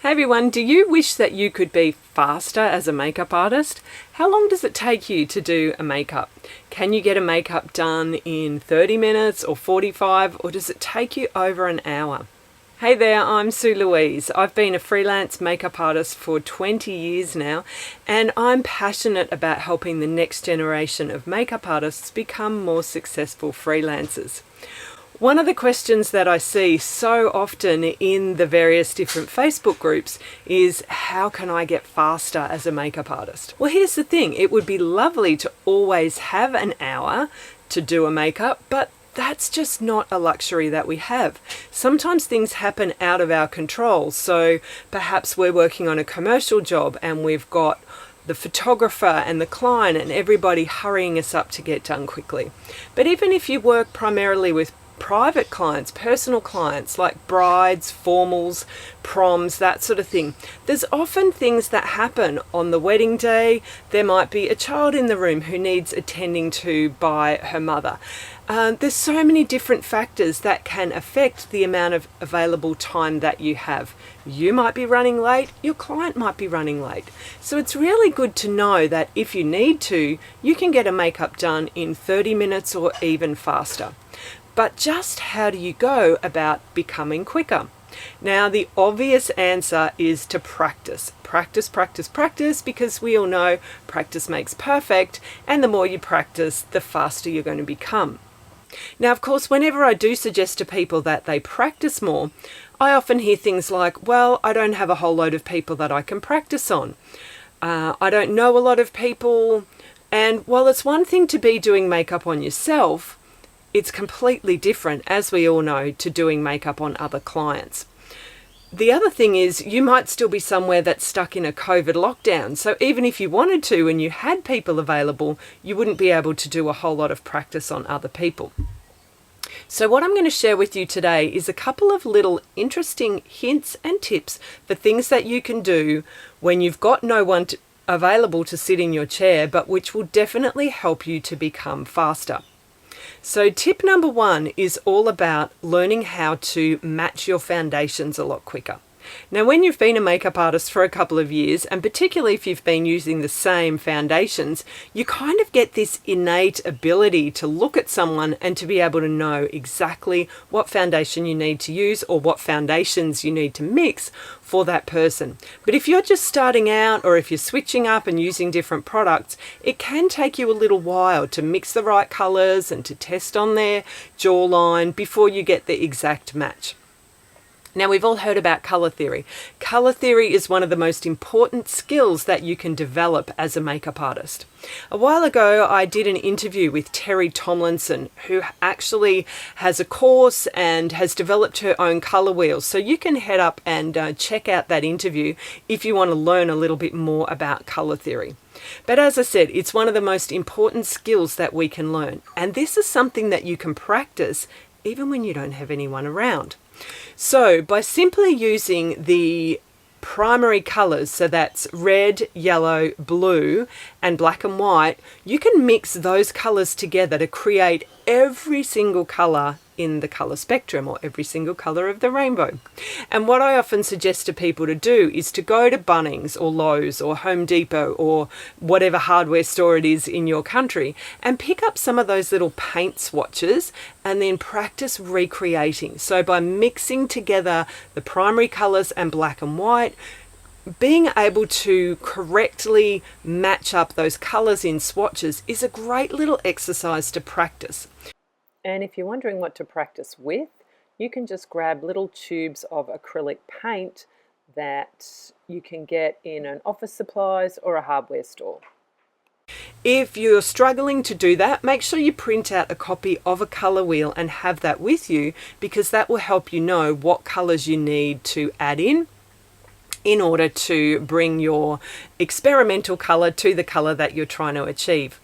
Hey everyone, do you wish that you could be faster as a makeup artist? How long does it take you to do a makeup? Can you get a makeup done in 30 minutes or 45, or does it take you over an hour? Hey there, I'm Sue Louise. I've been a freelance makeup artist for 20 years now, and I'm passionate about helping the next generation of makeup artists become more successful freelancers. One of the questions that I see so often in the various different Facebook groups is, how can I get faster as a makeup artist? Well, here's the thing. It would be lovely to always have an hour to do a makeup, but that's just not a luxury that we have. Sometimes things happen out of our control. So perhaps we're working on a commercial job and we've got the photographer and the client and everybody hurrying us up to get done quickly. But even if you work primarily with private clients, personal clients like brides, formals, proms, that sort of thing, there's often things that happen on the wedding day. There might be a child in the room who needs attending to by her mother. There's so many different factors that can affect the amount of available time that you have. You might be running late, your client might be running late. So it's really good to know that if you need to, you can get a makeup done in 30 minutes or even faster. But just how do you go about becoming quicker? Now, the obvious answer is to practice. Practice, practice, practice, because we all know practice makes perfect, and the more you practice, the faster you're going to become. Now, of course, whenever I do suggest to people that they practice more, I often hear things like, well, I don't have a whole load of people that I can practice on. I don't know a lot of people. And while it's one thing to be doing makeup on yourself, it's completely different, as we all know, to doing makeup on other clients. The other thing is, you might still be somewhere that's stuck in a COVID lockdown. So even if you wanted to and you had people available, you wouldn't be able to do a whole lot of practice on other people. So what I'm going to share with you today is a couple of little interesting hints and tips for things that you can do when you've got no one available to sit in your chair, but which will definitely help you to become faster. So tip number one is all about learning how to match your foundations a lot quicker. Now, when you've been a makeup artist for a couple of years, and particularly if you've been using the same foundations, you kind of get this innate ability to look at someone and to be able to know exactly what foundation you need to use or what foundations you need to mix for that person. But if you're just starting out, or if you're switching up and using different products, it can take you a little while to mix the right colors and to test on their jawline before you get the exact match. Now, we've all heard about color theory. Color theory is one of the most important skills that you can develop as a makeup artist. A while ago, I did an interview with Terry Tomlinson, who actually has a course and has developed her own color wheels. So you can head up and check out that interview if you want to learn a little bit more about color theory. But as I said, it's one of the most important skills that we can learn. And this is something that you can practice even when you don't have anyone around. So by simply using the primary colors, so that's red, yellow, blue, and black and white, you can mix those colors together to create every single color in the color spectrum, or every single color of the rainbow. And what I often suggest to people to do is to go to Bunnings or Lowe's or Home Depot or whatever hardware store it is in your country and pick up some of those little paint swatches and then practice recreating. So by mixing together the primary colors and black and white, being able to correctly match up those colors in swatches is a great little exercise to practice. And if you're wondering what to practice with, you can just grab little tubes of acrylic paint that you can get in an office supplies or a hardware store. If you're struggling to do that, make sure you print out a copy of a color wheel and have that with you, because that will help you know what colors you need to add in order to bring your experimental color to the color that you're trying to achieve.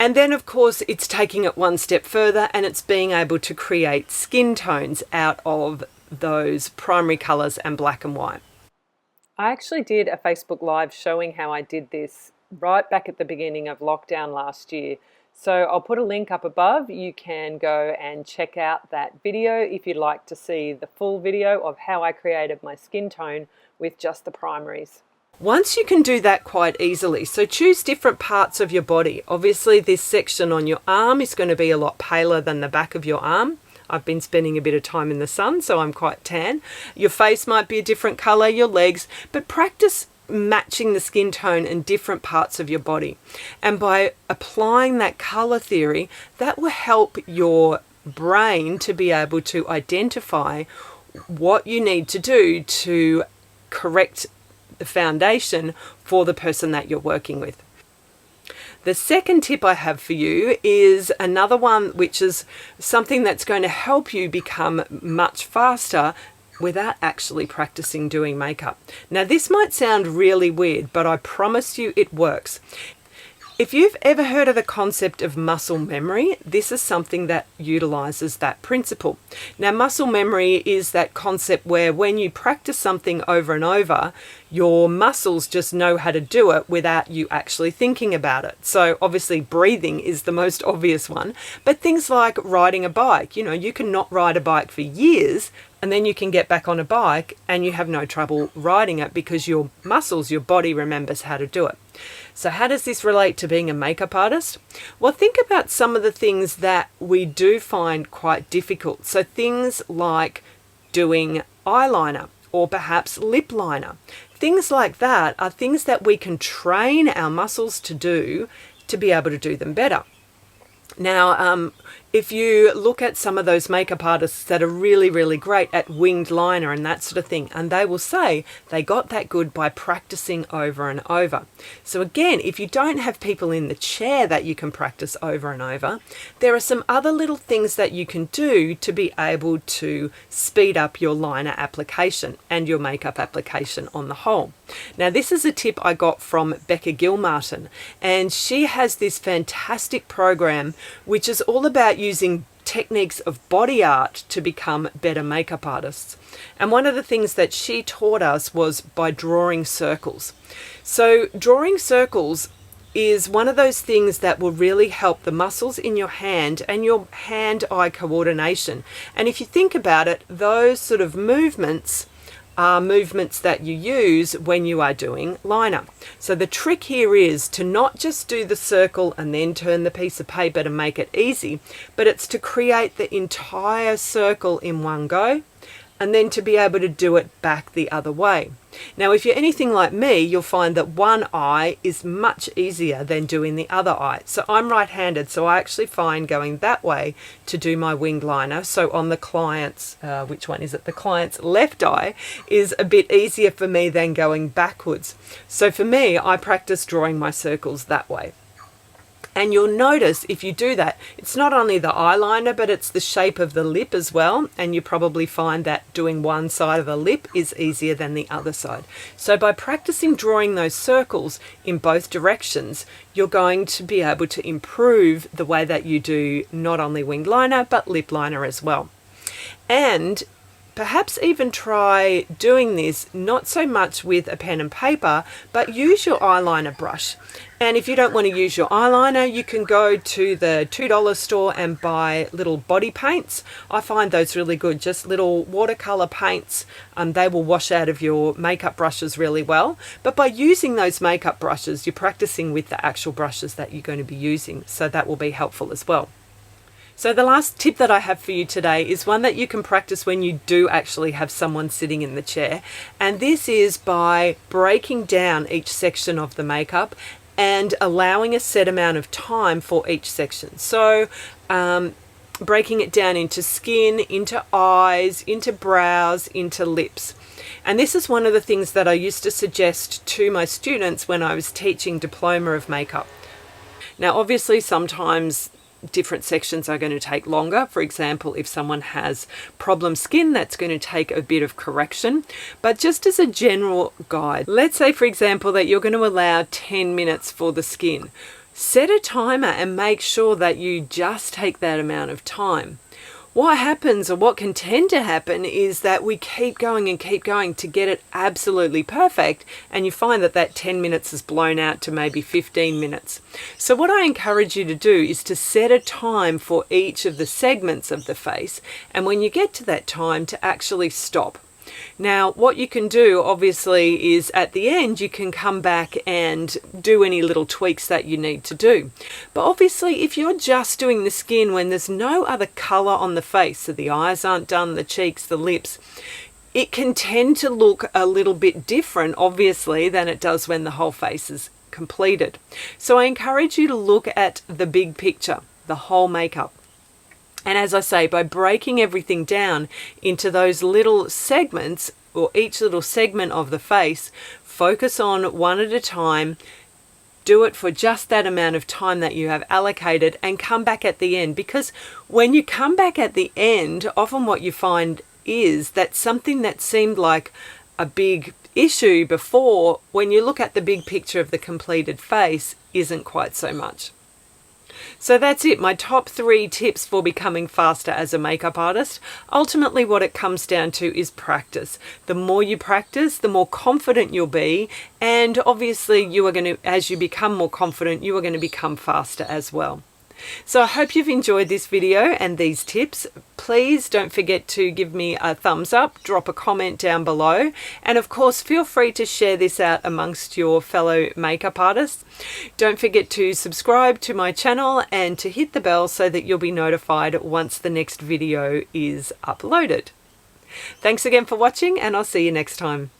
And then, of course, it's taking it one step further, and it's being able to create skin tones out of those primary colors and black and white. I actually did a Facebook Live showing how I did this right back at the beginning of lockdown last year. So I'll put a link up above. You can go and check out that video if you'd like to see the full video of how I created my skin tone with just the primaries. Once you can do that quite easily, so choose different parts of your body. Obviously this section on your arm is going to be a lot paler than the back of your arm. I've been spending a bit of time in the sun, so I'm quite tan. Your face might be a different color, your legs, but practice matching the skin tone in different parts of your body. And by applying that color theory, that will help your brain to be able to identify what you need to do to correct the foundation for the person that you're working with. The second tip I have for you is another one which is something that's going to help you become much faster without actually practicing doing makeup. Now this might sound really weird, but I promise you it works. If you've ever heard of the concept of muscle memory, this is something that utilizes that principle. Now, muscle memory is that concept where when you practice something over and over, your muscles just know how to do it without you actually thinking about it. So obviously breathing is the most obvious one, but things like riding a bike, you can not ride a bike for years and then you can get back on a bike and you have no trouble riding it because your muscles, your body remembers how to do it. So how does this relate to being a makeup artist? Well, think about some of the things that we do find quite difficult. So things like doing eyeliner or perhaps lip liner. Things like that are things that we can train our muscles to do to be able to do them better. Now, if you look at some of those makeup artists that are really, really great at winged liner and that sort of thing, and they will say they got that good by practicing over and over. So again, if you don't have people in the chair that you can practice over and over, there are some other little things that you can do to be able to speed up your liner application and your makeup application on the whole. Now, this is a tip I got from Becca Gilmartin, and she has this fantastic program which is all about using techniques of body art to become better makeup artists. And one of the things that she taught us was by drawing circles. So drawing circles is one of those things that will really help the muscles in your hand and your hand-eye coordination. And if you think about it, those sort of movements are movements that you use when you are doing liner. So the trick here is to not just do the circle and then turn the piece of paper to make it easy, but it's to create the entire circle in one go and then to be able to do it back the other way. Now, if you're anything like me, you'll find that one eye is much easier than doing the other eye. So I'm right-handed, so I actually find going that way to do my winged liner. So on the client's, which one is it? The client's left eye is a bit easier for me than going backwards. So for me, I practice drawing my circles that way. And you'll notice if you do that, it's not only the eyeliner, but it's the shape of the lip as well. And you probably find that doing one side of the lip is easier than the other side. So by practicing drawing those circles in both directions, you're going to be able to improve the way that you do not only winged liner, but lip liner as well. And perhaps even try doing this not so much with a pen and paper, but use your eyeliner brush. And if you don't want to use your eyeliner, you can go to the $2 store and buy little body paints. I find those really good, just little watercolor paints. They will wash out of your makeup brushes really well. But by using those makeup brushes, you're practicing with the actual brushes that you're going to be using. So that will be helpful as well. So the last tip that I have for you today is one that you can practice when you do actually have someone sitting in the chair. And this is by breaking down each section of the makeup and allowing a set amount of time for each section. So breaking it down into skin, into eyes, into brows, into lips. And this is one of the things that I used to suggest to my students when I was teaching Diploma of Makeup. Now, obviously, sometimes different sections are going to take longer. For example, if someone has problem skin, that's going to take a bit of correction. But just as a general guide, let's say, for example, that you're going to allow 10 minutes for the skin. Set a timer and make sure that you just take that amount of time. What happens, or what can tend to happen, is that we keep going and keep going to get it absolutely perfect, and you find that that 10 minutes is blown out to maybe 15 minutes. So what I encourage you to do is to set a time for each of the segments of the face, and when you get to that time, to actually stop. Now, what you can do, obviously, is at the end you can come back and do any little tweaks that you need to do. But obviously, if you're just doing the skin when there's no other colour on the face, so the eyes aren't done, the cheeks, the lips, it can tend to look a little bit different, obviously, than it does when the whole face is completed. So I encourage you to look at the big picture, the whole makeup. And as I say, by breaking everything down into those little segments, or each little segment of the face, focus on one at a time, do it for just that amount of time that you have allocated, and come back at the end. Because when you come back at the end, often what you find is that something that seemed like a big issue before, when you look at the big picture of the completed face, isn't quite so much. So that's it, my top 3 tips for becoming faster as a makeup artist. Ultimately, what it comes down to is practice. The more you practice, the more confident you'll be, and obviously you are going to, as you become more confident, you are going to become faster as well. So I hope you've enjoyed this video and these tips. Please don't forget to give me a thumbs up, drop a comment down below, and of course feel free to share this out amongst your fellow makeup artists. Don't forget to subscribe to my channel and to hit the bell so that you'll be notified once the next video is uploaded. Thanks again for watching, and I'll see you next time.